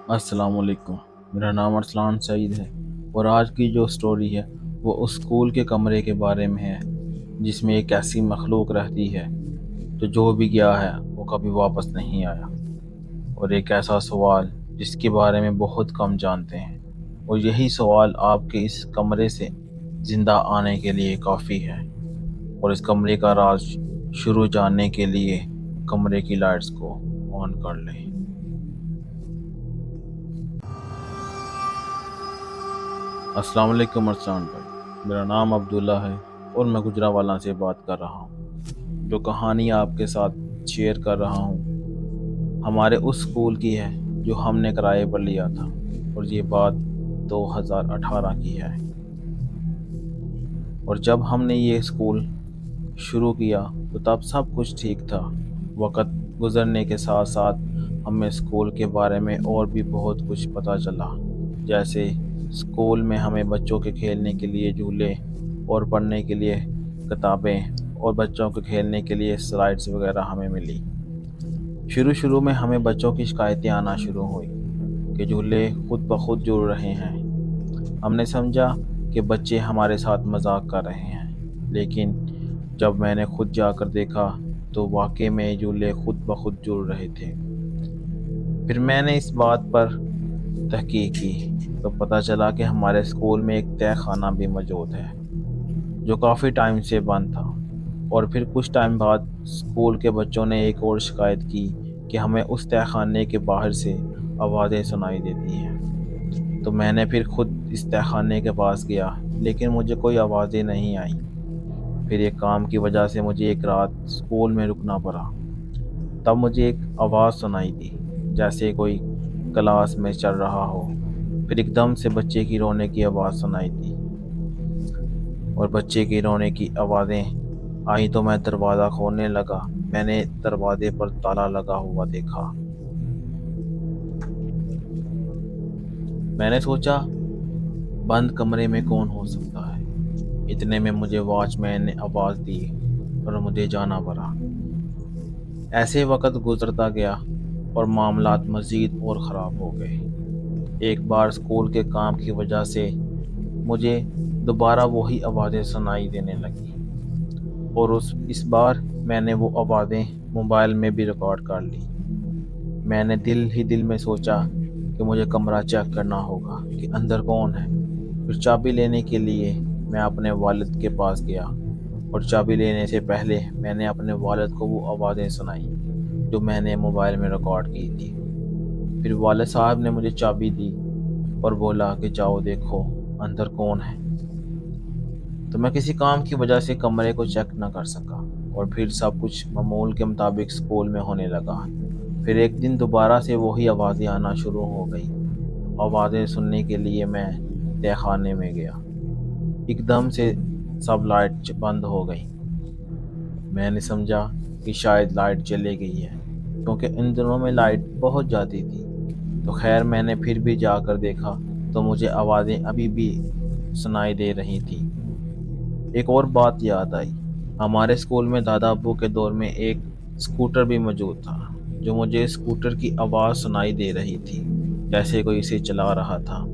السلام علیکم۔ میرا نام ارسلان سعید ہے اور آج کی جو سٹوری ہے وہ اس اسکول کے کمرے کے بارے میں ہے جس میں ایک ایسی مخلوق رہتی ہے جو بھی گیا ہے وہ کبھی واپس نہیں آیا، اور ایک ایسا سوال جس کے بارے میں بہت کم جانتے ہیں، اور یہی سوال آپ کے اس کمرے سے زندہ آنے کے لیے کافی ہے۔ اور اس کمرے کا راز شروع جاننے کے لیے کمرے کی لائٹس کو آن کر لیں۔ السلام علیکم ارسلان بھائی، میرا نام عبداللہ ہے اور میں گجرانوالہ سے بات کر رہا ہوں۔ جو کہانی آپ کے ساتھ شیئر کر رہا ہوں ہمارے اس اسکول کی ہے جو ہم نے کرائے پر لیا تھا، اور یہ بات 2018 کی ہے۔ اور جب ہم نے یہ اسکول شروع کیا تو تب سب کچھ ٹھیک تھا۔ وقت گزرنے کے ساتھ ساتھ ہمیں اسکول کے بارے میں اور بھی بہت کچھ پتہ چلا، جیسے اسکول میں ہمیں بچوں کے کھیلنے کے لیے جھولے اور پڑھنے کے لیے کتابیں اور بچوں کے کھیلنے کے لیے سلائڈس وغیرہ ہمیں ملی۔ شروع میں ہمیں بچوں کی شکایتیں آنا شروع ہوئی کہ جھولے خود بخود جڑ رہے ہیں۔ ہم نے سمجھا کہ بچے ہمارے ساتھ مذاق کر رہے ہیں، لیکن جب میں نے خود جا کر دیکھا تو واقعی میں جھولے خود بخود جڑ رہے تھے۔ پھر میں نے اس بات پر تحقیق کی تو پتہ چلا کہ ہمارے اسکول میں ایک تہہ خانہ بھی موجود ہے جو کافی ٹائم سے بند تھا۔ اور پھر کچھ ٹائم بعد اسکول کے بچوں نے ایک اور شکایت کی کہ ہمیں اس تہہ خانے کے باہر سے آوازیں سنائی دیتی ہیں۔ تو میں نے پھر خود اس تہہ خانے کے پاس گیا، لیکن مجھے کوئی آوازیں نہیں آئیں۔ پھر ایک کام کی وجہ سے مجھے ایک رات اسکول میں رکنا پڑا۔ تب مجھے ایک آواز سنائی دی جیسے کوئی کلاس میں چل رہا ہو۔ پھر ایک دم سے بچے کی رونے کی آواز سنائی دی، اور بچے کی رونے کی آوازیں آئی تو میں دروازہ کھولنے لگا۔ میں نے دروازے پر تالا لگا ہوا دیکھا۔ میں نے سوچا بند کمرے میں کون ہو سکتا ہے۔ اتنے میں مجھے واچ مین نے آواز دی اور مجھے جانا پڑا۔ ایسے وقت گزرتا گیا اور معاملات مزید اور خراب ہو گئے۔ ایک بار اسکول کے کام کی وجہ سے مجھے دوبارہ وہی آوازیں سنائی دینے لگیں، اور اس بار میں نے وہ آوازیں موبائل میں بھی ریکارڈ کر لی۔ میں نے دل ہی دل میں سوچا کہ مجھے کمرہ چیک کرنا ہوگا کہ اندر کون ہے۔ پھر چابی لینے کے لیے میں اپنے والد کے پاس گیا، اور چابی لینے سے پہلے میں نے اپنے والد کو وہ آوازیں سنائی جو میں نے موبائل میں ریکارڈ کی تھی۔ پھر والد صاحب نے مجھے چابی دی اور بولا کہ جاؤ دیکھو اندر کون ہے۔ تو میں کسی کام کی وجہ سے کمرے کو چیک نہ کر سکا، اور پھر سب کچھ معمول کے مطابق اسکول میں ہونے لگا۔ پھر ایک دن دوبارہ سے وہی آوازیں آنا شروع ہو گئی۔ آوازیں سننے کے لیے میں تہہ خانے میں گیا۔ ایک دم سے سب لائٹ بند ہو گئی۔ میں نے سمجھا کہ شاید لائٹ چلے گئی ہے، کیونکہ ان دنوں میں لائٹ بہت جاتی تھی۔ تو خیر میں نے پھر بھی جا کر دیکھا تو مجھے آوازیں ابھی بھی سنائی دے رہی تھی۔ ایک اور بات یاد آئی، ہمارے اسکول میں دادا ابو کے دور میں ایک اسکوٹر بھی موجود تھا جو مجھے اسکوٹر کی آواز سنائی دے رہی تھی جیسے کوئی اسے چلا رہا تھا۔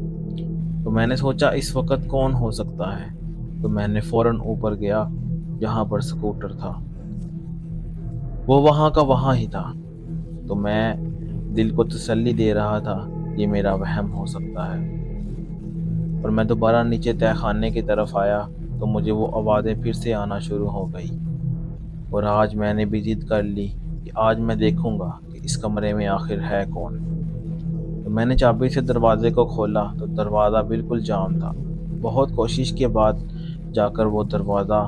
تو میں نے سوچا اس وقت کون ہو سکتا ہے، تو میں نے فوراً اوپر گیا جہاں پر اسکوٹر تھا۔ وہ وہاں کا وہاں ہی تھا۔ تو میں دل کو تسلی دے رہا تھا یہ میرا وہم ہو سکتا ہے، اور میں دوبارہ نیچے تہہ خانے کی طرف آیا تو مجھے وہ آوازیں پھر سے آنا شروع ہو گئی۔ اور آج میں نے بھی ضد کر لی کہ آج میں دیکھوں گا کہ اس کمرے میں آخر ہے کون۔ تو میں نے چابی سے دروازے کو کھولا تو دروازہ بالکل جام تھا۔ بہت کوشش کے بعد جا کر وہ دروازہ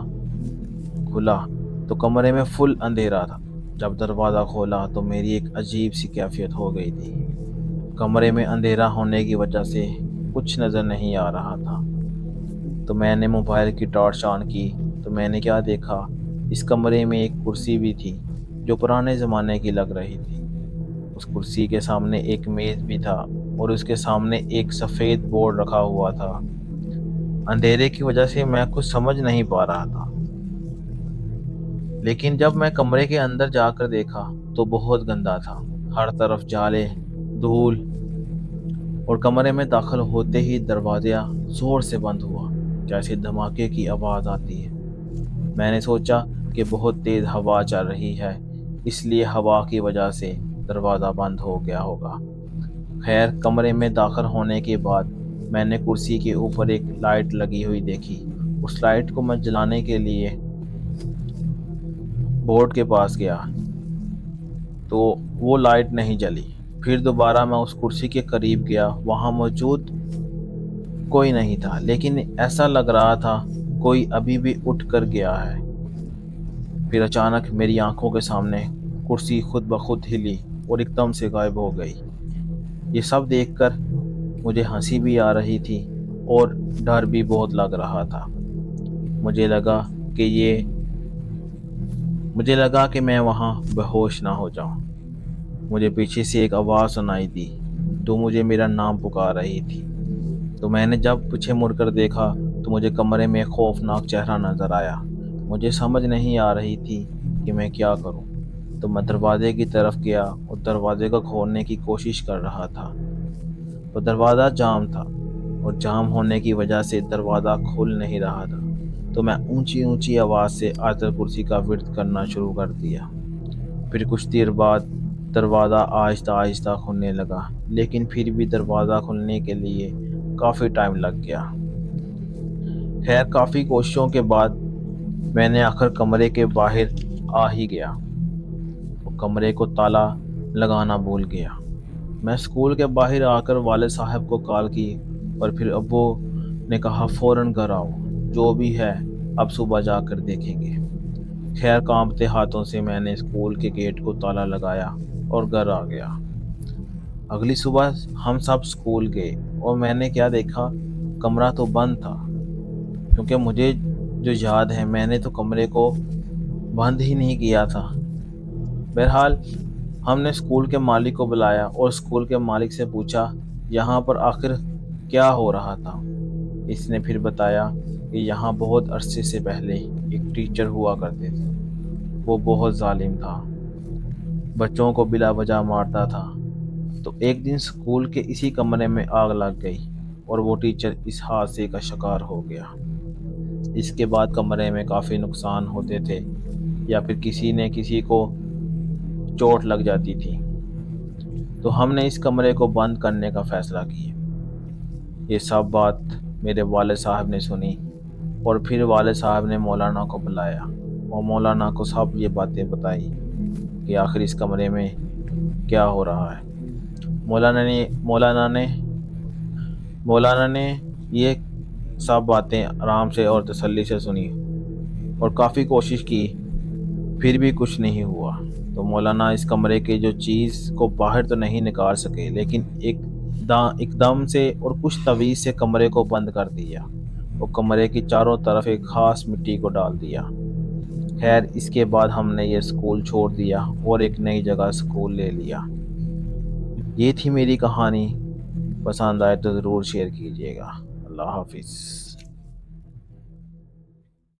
کھلا تو کمرے میں فل اندھیرا تھا۔ جب دروازہ کھولا تو میری ایک عجیب سی کیفیت ہو گئی تھی۔ کمرے میں اندھیرا ہونے کی وجہ سے کچھ نظر نہیں آ رہا تھا۔ تو میں نے موبائل کی ٹارچ آن کی تو میں نے کیا دیکھا، اس کمرے میں ایک کرسی بھی تھی جو پرانے زمانے کی لگ رہی تھی۔ اس کرسی کے سامنے ایک میز بھی تھا، اور اس کے سامنے ایک سفید بورڈ رکھا ہوا تھا۔ اندھیرے کی وجہ سے میں کچھ سمجھ نہیں پا رہا تھا، لیکن جب میں کمرے کے اندر جا کر دیکھا تو بہت گندا تھا۔ ہر طرف جالے، دھول اور کمرے میں داخل ہوتے ہی دروازہ زور سے بند ہوا، جیسے دھماکے کی آواز آتی ہے۔ میں نے سوچا کہ بہت تیز ہوا چل رہی ہے، اس لیے ہوا کی وجہ سے دروازہ بند ہو گیا ہوگا۔ خیر، کمرے میں داخل ہونے کے بعد میں نے کرسی کے اوپر ایک لائٹ لگی ہوئی دیکھی۔ اس لائٹ کو میں جلانے کے لیے بورڈ کے پاس گیا تو وہ لائٹ نہیں جلی۔ پھر دوبارہ میں اس کرسی کے قریب گیا، وہاں موجود کوئی نہیں تھا، لیکن ایسا لگ رہا تھا کوئی ابھی بھی اٹھ کر گیا ہے۔ پھر اچانک میری آنکھوں کے سامنے کرسی خود بخود ہلی اور ایک دم سے غائب ہو گئی۔ یہ سب دیکھ کر مجھے ہنسی بھی آ رہی تھی اور ڈر بھی بہت لگ رہا تھا۔ مجھے لگا کہ میں وہاں بے ہوش نہ ہو جاؤں۔ مجھے پیچھے سے ایک آواز سنائی دی تو مجھے میرا نام پکار رہی تھی۔ تو میں نے جب پیچھے مڑ کر دیکھا تو مجھے کمرے میں خوفناک چہرہ نظر آیا۔ مجھے سمجھ نہیں آ رہی تھی کہ میں کیا کروں، تو میں دروازے کی طرف گیا اور دروازے کو کھولنے کی کوشش کر رہا تھا، تو دروازہ جام تھا اور جام ہونے کی وجہ سے دروازہ کھل نہیں رہا تھا۔ تو میں اونچی آواز سے آیت الکرسی کا ورد کرنا شروع کر دیا۔ پھر کچھ دیر بعد دروازہ آہستہ آہستہ کھلنے لگا، لیکن پھر بھی دروازہ کھلنے کے لیے کافی ٹائم لگ گیا۔ خیر، کافی کوششوں کے بعد میں نے آخر کمرے کے باہر آ ہی گیا۔ کمرے کو تالا لگانا بھول گیا۔ میں اسکول کے باہر آ کر والد صاحب کو کال کی اور پھر ابو نے کہا فوراً گھر آؤ، جو بھی ہے اب صبح جا کر دیکھیں گے۔ خیر، کانپتے ہاتھوں سے میں نے اسکول کے گیٹ کو تالا لگایا اور گھر آ گیا۔ اگلی صبح ہم سب اسکول گئے اور میں نے کیا دیکھا، کمرہ تو بند تھا، کیونکہ مجھے جو یاد ہے میں نے تو کمرے کو بند ہی نہیں کیا تھا۔ بہرحال ہم نے اسکول کے مالک کو بلایا اور اسکول کے مالک سے پوچھا یہاں پر آخر کیا ہو رہا تھا۔ اس نے پھر بتایا کہ یہاں بہت عرصے سے پہلے ایک ٹیچر ہوا کرتے تھے، وہ بہت ظالم تھا، بچوں کو بلا وجہ مارتا تھا۔ تو ایک دن اسکول کے اسی کمرے میں آگ لگ گئی اور وہ ٹیچر اس حادثے کا شکار ہو گیا۔ اس کے بعد کمرے میں کافی نقصان ہوتے تھے یا پھر کسی کو چوٹ لگ جاتی تھی، تو ہم نے اس کمرے کو بند کرنے کا فیصلہ کیا۔ یہ سب بات میرے والد صاحب نے سنی اور پھر والد صاحب نے مولانا کو بلایا اور مولانا کو سب یہ باتیں بتائی کہ آخر اس کمرے میں کیا ہو رہا ہے۔ مولانا نے یہ سب باتیں آرام سے اور تسلی سے سنی اور کافی کوشش کی، پھر بھی کچھ نہیں ہوا۔ تو مولانا اس کمرے کے جو چیز کو باہر تو نہیں نکال سکے، لیکن ایک دم سے اور کچھ تویز سے کمرے کو بند کر دیا اور کمرے کی چاروں طرف ایک خاص مٹی کو ڈال دیا۔ خیر، اس کے بعد ہم نے یہ اسکول چھوڑ دیا اور ایک نئی جگہ اسکول لے لیا۔ یہ تھی میری کہانی، پسند آئے تو ضرور شیئر کیجیے گا۔ اللہ حافظ۔